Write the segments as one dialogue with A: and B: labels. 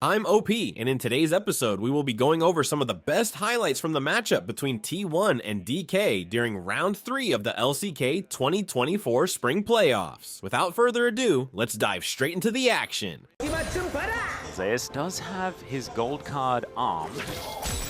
A: I'm OP, and in today's episode, we will be going over some of the best highlights from the matchup between T1 and DK during Round 3 of the LCK 2024 Spring Playoffs. Without further ado, let's dive straight into the action.
B: Zeus does have his gold card armed.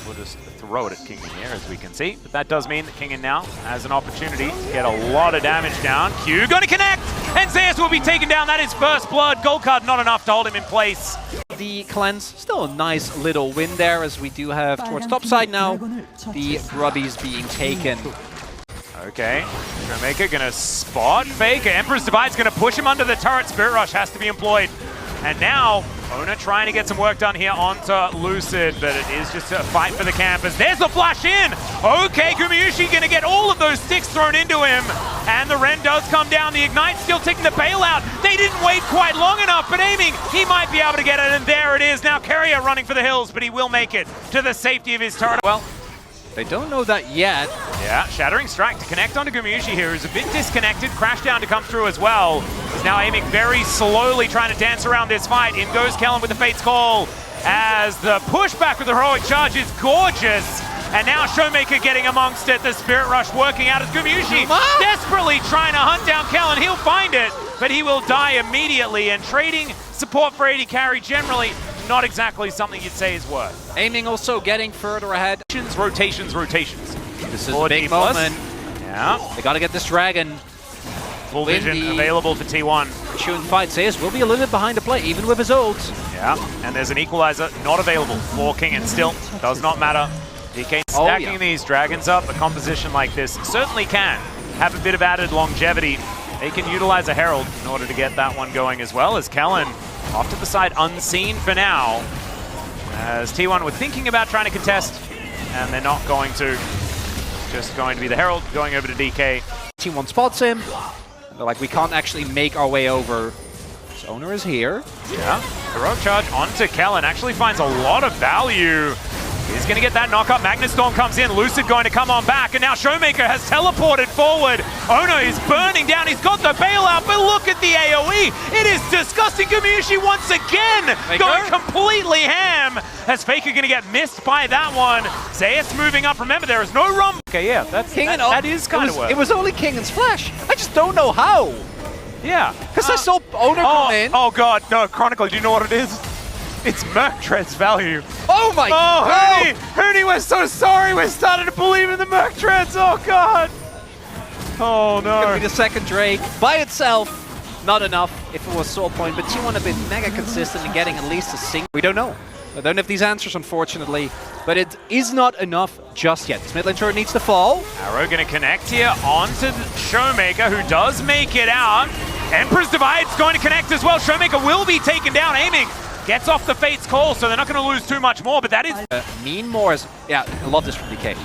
B: We'll just throw it at Kingen here, as we can see. But that does mean that Kingen now has an opportunity to get a lot of damage down. Q going to connect, and Zeus will be taken down. That is first blood. Gold card not enough to hold him in place.
C: The cleanse, still a nice little win there, as we do have towards top side now the grubbies being taken.
B: Okay, Showmaker gonna spot Faker. Emperor's Divide's gonna push him under the turret. Spirit Rush has to be employed. And now, Ona trying to get some work done here onto Lucid, but it is just a fight for the campers. There's the flash in! Okay, Gumayushi gonna get all of those sticks thrown into him. And the Ren does come down. The Ignite still taking the bailout. They didn't wait quite long enough, but aiming, he might be able to get it, and there it is. Now Carrier running for the hills, but he will make it to the safety of his turret. Well,
C: they don't know that yet.
B: Yeah, Shattering Strike to connect onto Gumayushi here, who's a bit disconnected. Crashdown to come through as well. He's now aiming very slowly, trying to dance around this fight. In goes Kellen with the Fate's Call, as the pushback with the heroic charge is gorgeous. And now Showmaker getting amongst it. The Spirit Rush working out as Gumayushi desperately trying to hunt down Kellen. He'll find it, but he will die immediately. And trading support for AD carry generally not exactly something you'd say is worth.
C: Aiming also getting further ahead.
B: Rotations.
C: This is a big moment.
B: Yeah.
C: They gotta get this dragon.
B: Full vision available for T1.
C: Shooting fight. Zeus will be a little bit behind the play, even with his ult.
B: Yeah, and there's an equalizer not available for Kingen still. Does not matter. DK stacking these dragons up. A composition like this certainly can have a bit of added longevity. They can utilize a Herald in order to get that one going, as well as Kellen off to the side unseen for now. As T1 were thinking about trying to contest, and they're not going to. Just going to be the Herald going over to DK.
C: T1 spots him. They're like, we can't actually make our way over. His owner is here.
B: Yeah, heroic charge onto Kellen. Actually finds a lot of value. He's going to get that knockup. Magnus Storm comes in. Lucid going to come on back. And now Showmaker has teleported forward. Ono is burning down. He's got the bailout, but look at the AoE. It is disgusting. Gumayushi once again going completely ham. As Faker going to get missed by that one. Zeus moving up. Remember, there is no rumble. Okay, yeah, that is kind of work.
C: It was only Kingen's flash. I just don't know how.
B: Yeah.
C: Because I saw Owner come in.
B: Oh, God. No, Chronicle, do you know what it is? It's Merctread's value.
C: Oh my God!
B: Hooney, we're so sorry. We're starting to believe in the Merctreads. Oh God! Oh no!
C: Could be the second Drake by itself. Not enough if it was Soul Point, but T1 have been mega consistent in getting at least a single. We don't know. I don't have these answers, unfortunately, but it is not enough just yet. This mid lane turret needs to fall.
B: Arrow gonna connect here onto Showmaker, who does make it out. Emperor's Divide's going to connect as well. Showmaker will be taken down, aiming. Gets off the Fate's Call, so they're not going to lose too much more, but that is...
C: Mean more is... Yeah, I love this from DK.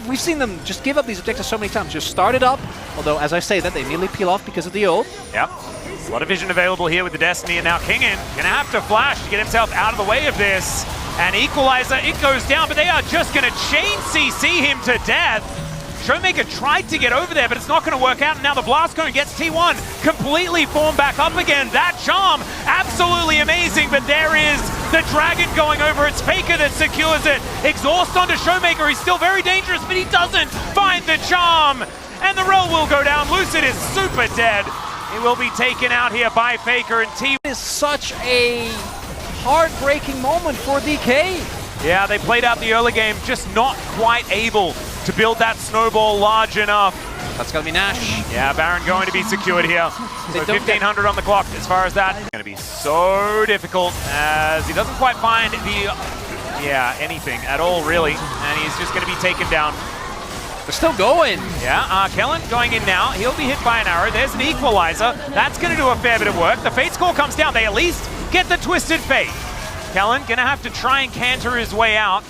C: We've seen them just give up these objectives so many times. Just start it up, although as I say that, they immediately peel off because of the ult.
B: Yep. A lot of vision available here with the Destiny, and now Kingen going to have to flash to get himself out of the way of this. And Equalizer, it goes down, but they are just going to chain CC him to death. Showmaker tried to get over there, but it's not going to work out. And now the Blast Cone gets T1 completely formed back up again. That charm, absolutely amazing. But there is the Dragon going over. It's Faker that secures it. Exhaust onto Showmaker. He's still very dangerous, but he doesn't find the charm. And the Rel will go down. Lucid is super dead. He will be taken out here by Faker, and T1
C: is such a heartbreaking moment for DK.
B: Yeah, they played out the early game, just not quite able to build that snowball large enough.
C: That's going to be Nash.
B: Yeah, Baron going to be secured here. So 1,500 on the clock as far as that. It's going to be so difficult as he doesn't quite find anything at all, really. And he's just going to be taken down.
C: They're still going.
B: Yeah, Kellen going in now. He'll be hit by an arrow. There's an equalizer. That's going to do a fair bit of work. The Fate's Call comes down. They at least get the Twisted Fate. Kellen going to have to try and canter his way out.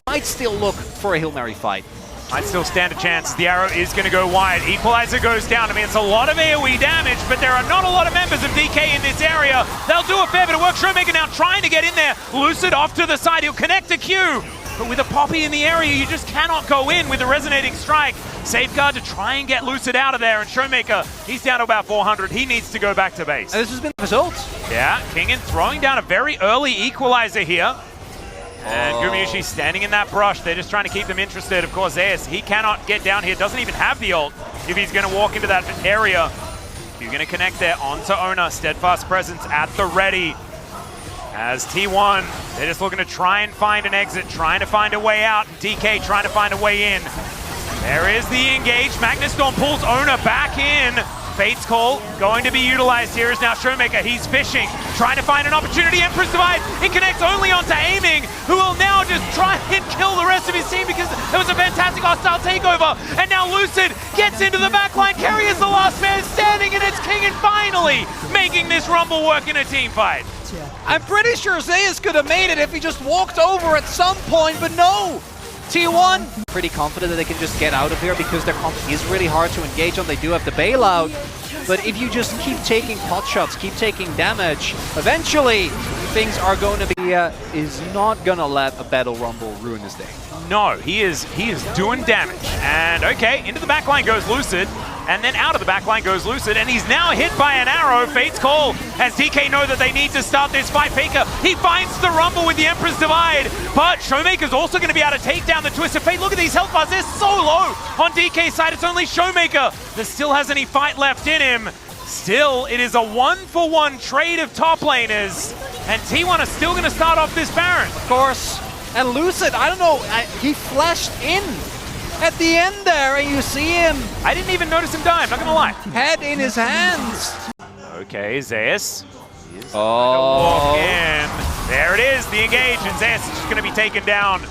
C: Might still look for a Hail Mary fight.
B: Might still stand a chance. The arrow is going to go wide. Equalizer goes down. I mean, it's a lot of AoE damage, but there are not a lot of members of DK in this area. They'll do a fair bit of work. Showmaker now trying to get in there. Lucid off to the side. He'll connect to Q. but with a Poppy in the area, you just cannot go in with a resonating strike. Safeguard to try and get Lucid out of there, and Showmaker, he's down to about 400. He needs to go back to base.
C: And this has been the result.
B: Yeah, Kingen throwing down a very early equalizer here. And Gumayushi standing in that brush. They're just trying to keep them interested. Of course, Zeus, he cannot get down here. Doesn't even have the ult if he's going to walk into that area. You're going to connect there onto Ona. Steadfast presence at the ready. As T1, they're just looking to try and find an exit, trying to find a way out. DK trying to find a way in. There is the engage. Magnustorm pulls Ona back in. Fate's Call going to be utilized here is now Showmaker. He's fishing, trying to find an opportunity. Empress Divide, it connects only onto Aiming, who will now just try and kill the rest of his team because it was a fantastic hostile takeover. And now Lucid gets into the backline. Kerry is the last man standing, and it's King and finally making this Rumble work in a team fight.
C: I'm pretty sure Zeus could have made it if he just walked over at some point, but no! T1 pretty confident that they can just get out of here because their comp is really hard to engage on. They do have the bailout, but if you just keep taking pot shots, keep taking damage, eventually things are going to be is not gonna let a Battle Rumble ruin his day.
B: No, he is doing damage. And okay, into the backline goes Lucid, and then out of the backline goes Lucid, and he's now hit by an arrow. Fate's Call, as DK know that they need to start this fight. Faker, he finds the Rumble with the Emperor's Divide, but Showmaker's also going to be able to take down the Twisted Fate. Look at these health bars, they're so low on DK's side. It's only Showmaker that still has any fight left in him. Still, it is a 1-for-1 trade of top laners, and T1 are still going to start off this Baron.
C: Of course, and Lucid, I don't know, he flashed in at the end there, and you see him.
B: I didn't even notice him die, I'm not going to lie.
C: Head in his hands.
B: Okay, Zeus.
C: Oh.
B: Walk in. There it is, the engage, and Zeus is just going to be taken down.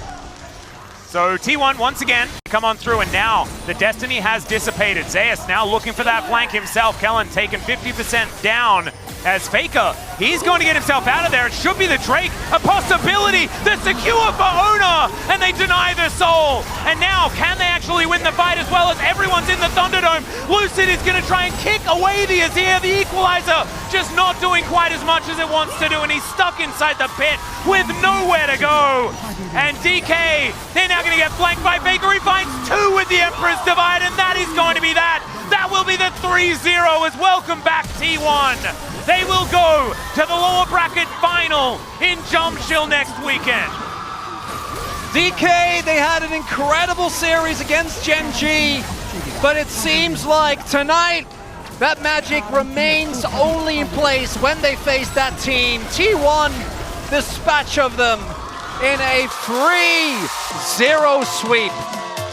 B: So T1 once again come on through, and now the destiny has dissipated. Zeus now looking for that flank himself. Kellen taken 50% down as Faker, he's going to get himself out of there. It should be the Drake, a possibility. The secure for Ona, and they deny the soul. And now, can they actually win the fight as well as everyone's in the Thunderdome? Lucid is going to try and kick away the Azir, the equalizer, just not doing quite as much as it wants to do, and he's stuck inside the pit with nowhere to go. And DK, they're now going to get flanked by Faker. He finds two with the Emperor's Divide, and that is going to be that. That will be the 3-0 as welcome back T1. They will go to the lower bracket final in Jumshill next weekend.
C: DK, they had an incredible series against Gen G, but it seems like tonight that magic remains only in place when they face that team. T1 dispatch of them in a 3-0 sweep.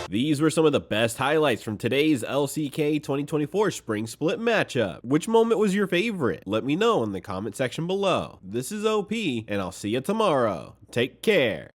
A: These were some of the best highlights from today's LCK 2024 Spring Split matchup. Which moment was your favorite? Let me know in the comment section below. This is OP, and I'll see you tomorrow. Take care.